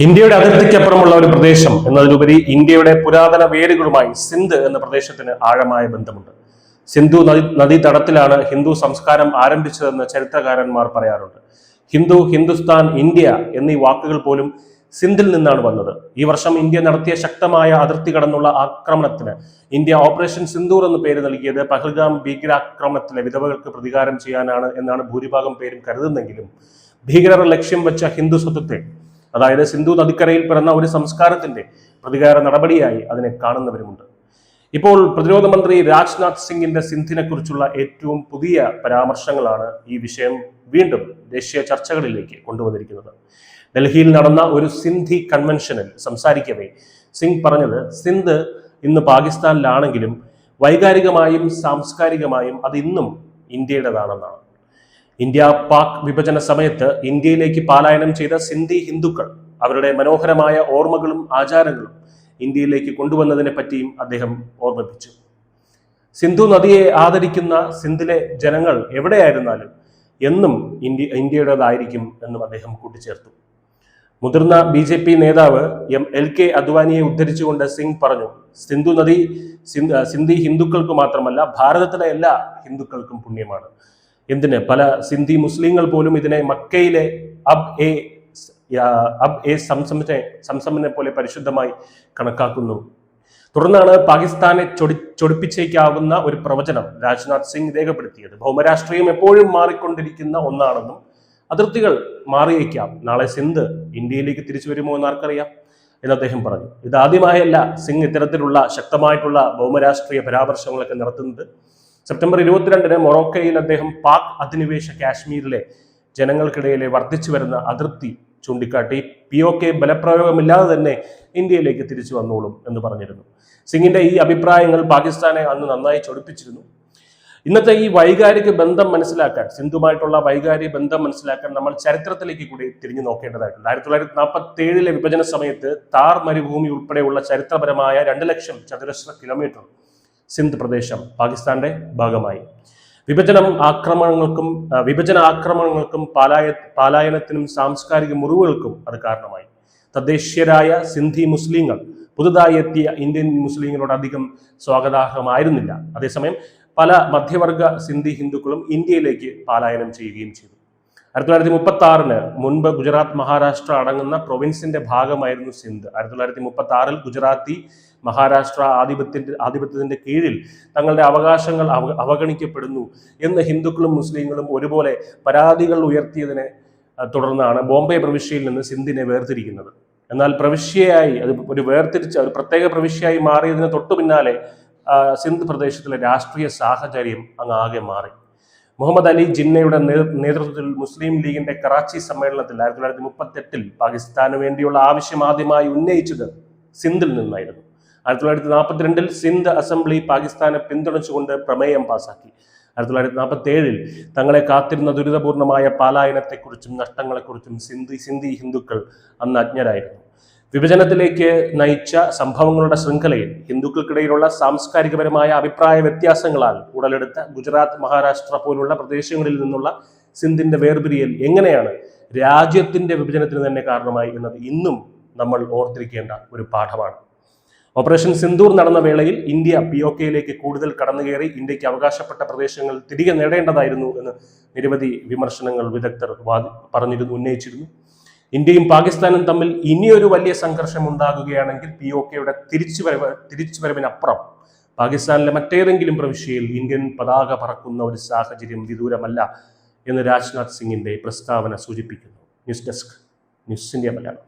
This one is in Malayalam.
ഇന്ത്യയുടെ അതിർത്തിക്കപ്പുറമുള്ള ഒരു പ്രദേശം എന്നതിലുപരി ഇന്ത്യയുടെ പുരാതന വേരുകളുമായി സിന്ധ് എന്ന പ്രദേശത്തിന് ആഴമായ ബന്ധമുണ്ട്. സിന്ധു നദീതടത്തിലാണ് ഹിന്ദു സംസ്കാരം ആരംഭിച്ചതെന്ന് ചരിത്രകാരന്മാർ പറയാറുണ്ട്. ഹിന്ദു, ഹിന്ദുസ്ഥാൻ, ഇന്ത്യ എന്നീ വാക്കുകൾ പോലും സിന്ധിൽ നിന്നാണ് വന്നത്. ഈ വർഷം ഇന്ത്യ നടത്തിയ ശക്തമായ അതിർത്തി കടന്നുള്ള ആക്രമണത്തിന് ഇന്ത്യ ഓപ്പറേഷൻ സിന്ദൂർ എന്ന് പേര് നൽകിയത് പഹൽഗാം ഭീകരാക്രമണത്തിലെ വിധവകൾക്ക് പ്രതികാരം ചെയ്യാനാണ് എന്നാണ് ഭൂരിഭാഗം പേരും കരുതുന്നെങ്കിലും ഭീകരർ ലക്ഷ്യം വെച്ച ഹിന്ദു സ്വത്വത്തെ, അതായത് സിന്ധു നദിക്കരയിൽ പിറന്ന ഒരു സംസ്കാരത്തിന്റെ പ്രതികാര നടപടിയായി അതിനെ കാണുന്നവരുമുണ്ട്. ഇപ്പോൾ പ്രതിരോധ മന്ത്രി രാജ്നാഥ് സിംഗിന്റെ സിന്ധിനെ കുറിച്ചുള്ള ഏറ്റവും പുതിയ പരാമർശങ്ങളാണ് ഈ വിഷയം വീണ്ടും ദേശീയ ചർച്ചകളിലേക്ക് കൊണ്ടുവന്നിരിക്കുന്നത്. ഡൽഹിയിൽ നടന്ന ഒരു സിന്ധി കൺവെൻഷനിൽ സംസാരിക്കവേ സിംഗ് പറഞ്ഞത്, സിന്ധ് ഇന്ന് പാകിസ്ഥാനിലാണെങ്കിലും വൈകാരികമായും സാംസ്കാരികമായും അത് ഇന്നും ഇന്ത്യയുടേതാണെന്നാണ്. ഇന്ത്യ പാക് വിഭജന സമയത്ത് ഇന്ത്യയിലേക്ക് പലായനം ചെയ്ത സിന്ധി ഹിന്ദുക്കൾ അവരുടെ മനോഹരമായ ഓർമ്മകളും ആചാരങ്ങളും ഇന്ത്യയിലേക്ക് കൊണ്ടുവന്നതിനെ പറ്റിയും അദ്ദേഹം ഓർമ്മിപ്പിച്ചു. സിന്ധു നദിയെ ആദരിക്കുന്ന സിന്ധിലെ ജനങ്ങൾ എവിടെയായിരുന്നാലും എന്നും ഇന്ത്യയുടേതായിരിക്കും എന്നും അദ്ദേഹം കൂട്ടിച്ചേർത്തു. മുതിർന്ന BJP നേതാവ് LK അദ്വാനിയെ ഉദ്ധരിച്ചുകൊണ്ട് സിംഗ് പറഞ്ഞു, സിന്ധി ഹിന്ദുക്കൾക്ക് മാത്രമല്ല ഭാരതത്തിലെ എല്ലാ ഹിന്ദുക്കൾക്കും പുണ്യമാണ്. എന്തിന്, പല സിന്ധി മുസ്ലിങ്ങൾ പോലും ഇതിനെ മക്കയിലെ സംസമിനെ പോലെ പരിശുദ്ധമായി കണക്കാക്കുന്നു. തുടർന്നാണ് പാകിസ്ഥാനെ ചൊടിപ്പിച്ചേക്കാവുന്ന ഒരു പ്രവചനം രാജ്നാഥ് സിംഗ് രേഖപ്പെടുത്തിയത്. ഭൗമരാഷ്ട്രീയം എപ്പോഴും മാറിക്കൊണ്ടിരിക്കുന്ന ഒന്നാണെന്നും അതിർത്തികൾ മാറിയേക്കാം, നാളെ സിന്ധ് ഇന്ത്യയിലേക്ക് തിരിച്ചു വരുമോ എന്ന് ആർക്കറിയാം എന്ന് അദ്ദേഹം പറഞ്ഞു. ഇതാദ്യമായല്ല സിംഗ് ഇത്തരത്തിലുള്ള ശക്തമായിട്ടുള്ള ഭൗമരാഷ്ട്രീയ പരാമർശങ്ങളൊക്കെ നടത്തുന്നത്. സെപ്റ്റംബർ 22-ന് മൊറോക്കോയിൽ അദ്ദേഹം പാക് അധിനിവേശ കാശ്മീരിലെ ജനങ്ങൾക്കിടയിലെ വർദ്ധിച്ചു വരുന്ന അതിർത്തി ചൂണ്ടിക്കാട്ടി POK ബലപ്രയോഗമില്ലാതെ തന്നെ ഇന്ത്യയിലേക്ക് തിരിച്ചു വന്നോളും എന്ന് പറഞ്ഞിരുന്നു. സിംഗിന്റെ ഈ അഭിപ്രായങ്ങൾ പാകിസ്ഥാനെ അന്ന് നന്നായി ചൊടിപ്പിച്ചിരുന്നു. ഇന്നത്തെ ഈ വൈകാരിക ബന്ധം മനസ്സിലാക്കാൻ, സിന്ധുമായിട്ടുള്ള വൈകാരിക ബന്ധം മനസ്സിലാക്കാൻ നമ്മൾ ചരിത്രത്തിലേക്ക് കൂടി തിരിഞ്ഞു നോക്കേണ്ടതായിട്ടുണ്ട്. 1947 വിഭജന സമയത്ത് താർ മരുഭൂമി ഉൾപ്പെടെയുള്ള ചരിത്രപരമായ 2 ലക്ഷം ചതുരശ്ര കിലോമീറ്റർ സിന്ധ് പ്രദേശം പാകിസ്ഥാന്റെ ഭാഗമായി. വിഭജന ആക്രമണങ്ങൾക്കും പലായനത്തിനും സാംസ്കാരിക മുറിവുകൾക്കും അത് കാരണമായി. തദ്ദേശീയരായ സിന്ധി മുസ്ലിങ്ങൾ പുതുതായി എത്തിയ ഇന്ത്യൻ മുസ്ലിങ്ങളോട് അധികം സ്വാഗതാർഹമായിരുന്നില്ല. അതേസമയം പല മധ്യവർഗ സിന്ധി ഹിന്ദുക്കളും ഇന്ത്യയിലേക്ക് പലായനം ചെയ്യുകയും ചെയ്തു. 1936-ന് മുൻപ് ഗുജറാത്ത്, മഹാരാഷ്ട്ര അടങ്ങുന്ന പ്രൊവിൻസിന്റെ ഭാഗമായിരുന്നു സിന്ധ്. 1936-ൽ ഗുജറാത്തി മഹാരാഷ്ട്ര ആധിപത്യത്തിന്റെ കീഴിൽ തങ്ങളുടെ അവകാശങ്ങൾ അവഗണിക്കപ്പെടുന്നു എന്ന് ഹിന്ദുക്കളും മുസ്ലിങ്ങളും ഒരുപോലെ പരാതികൾ ഉയർത്തിയതിനെ തുടർന്നാണ് ബോംബെ പ്രവിശ്യയിൽ നിന്ന് സിന്ധിനെ വേർതിരിക്കുന്നത്. എന്നാൽ പ്രവിശ്യയായി അത് ഒരു പ്രത്യേക പ്രവിശ്യയായി മാറിയതിന് തൊട്ടു പിന്നാലെ സിന്ധ് പ്രദേശത്തിലെ രാഷ്ട്രീയ സാഹചര്യം ആകെ മാറി. മുഹമ്മദ് അലി ജിന്നയുടെ നേതൃത്വത്തിൽ മുസ്ലിം ലീഗിന്റെ കറാച്ചി സമ്മേളനത്തിൽ 1938-ൽ പാകിസ്ഥാന് വേണ്ടിയുള്ള ആവശ്യം ആദ്യമായി ഉന്നയിച്ചത് സിന്ധിൽ നിന്നായിരുന്നു. 1942-ൽ സിന്ധ് അസംബ്ലി പാകിസ്ഥാനെ പിന്തുണച്ചുകൊണ്ട് പ്രമേയം പാസാക്കി. 1947-ൽ തങ്ങളെ കാത്തിരുന്ന ദുരിതപൂർണമായ പലായനത്തെക്കുറിച്ചും നഷ്ടങ്ങളെക്കുറിച്ചും സിന്ധി ഹിന്ദുക്കൾ അന്ന് അജ്ഞരായിരുന്നു. വിഭജനത്തിലേക്ക് നയിച്ച സംഭവങ്ങളുടെ ശൃംഖലയിൽ ഹിന്ദുക്കൾക്കിടയിലുള്ള സാംസ്കാരികപരമായ അഭിപ്രായ വ്യത്യാസങ്ങളാൽ ഉടലെടുത്ത ഗുജറാത്ത്, മഹാരാഷ്ട്ര പോലുള്ള പ്രദേശങ്ങളിൽ നിന്നുള്ള സിന്ധിന്റെ വേർപിരിയൽ എങ്ങനെയാണ് രാജ്യത്തിന്റെ വിഭജനത്തിന് തന്നെ കാരണമായി എന്നത് ഇന്നും നമ്മൾ ഓർത്തിരിക്കേണ്ട ഒരു പാഠമാണ്. ഓപ്പറേഷൻ സിന്ദൂർ നടന്ന വേളയിൽ ഇന്ത്യ POKയിലേക്ക് കൂടുതൽ കടന്നുകയറി ഇന്ത്യക്ക് അവകാശപ്പെട്ട പ്രദേശങ്ങൾ തിരികെ നേടേണ്ടതായിരുന്നു എന്ന് നിരവധി വിമർശനങ്ങൾ വിദഗ്ധർ ഉന്നയിച്ചിരുന്നു. ഇന്ത്യയും പാകിസ്ഥാനും തമ്മിൽ ഇനിയൊരു വലിയ സംഘർഷം ഉണ്ടാകുകയാണെങ്കിൽ POKയുടെ തിരിച്ചുവരവിനപ്പുറം പാകിസ്ഥാനിലെ മറ്റേതെങ്കിലും പ്രവിശ്യയിൽ ഇന്ത്യൻ പതാക പറക്കുന്ന ഒരു സാഹചര്യം വിദൂരമല്ല എന്ന് രാജ്നാഥ് സിംഗിന്റെ പ്രസ്താവന സൂചിപ്പിക്കുന്നു. News desk, news India Malayalam.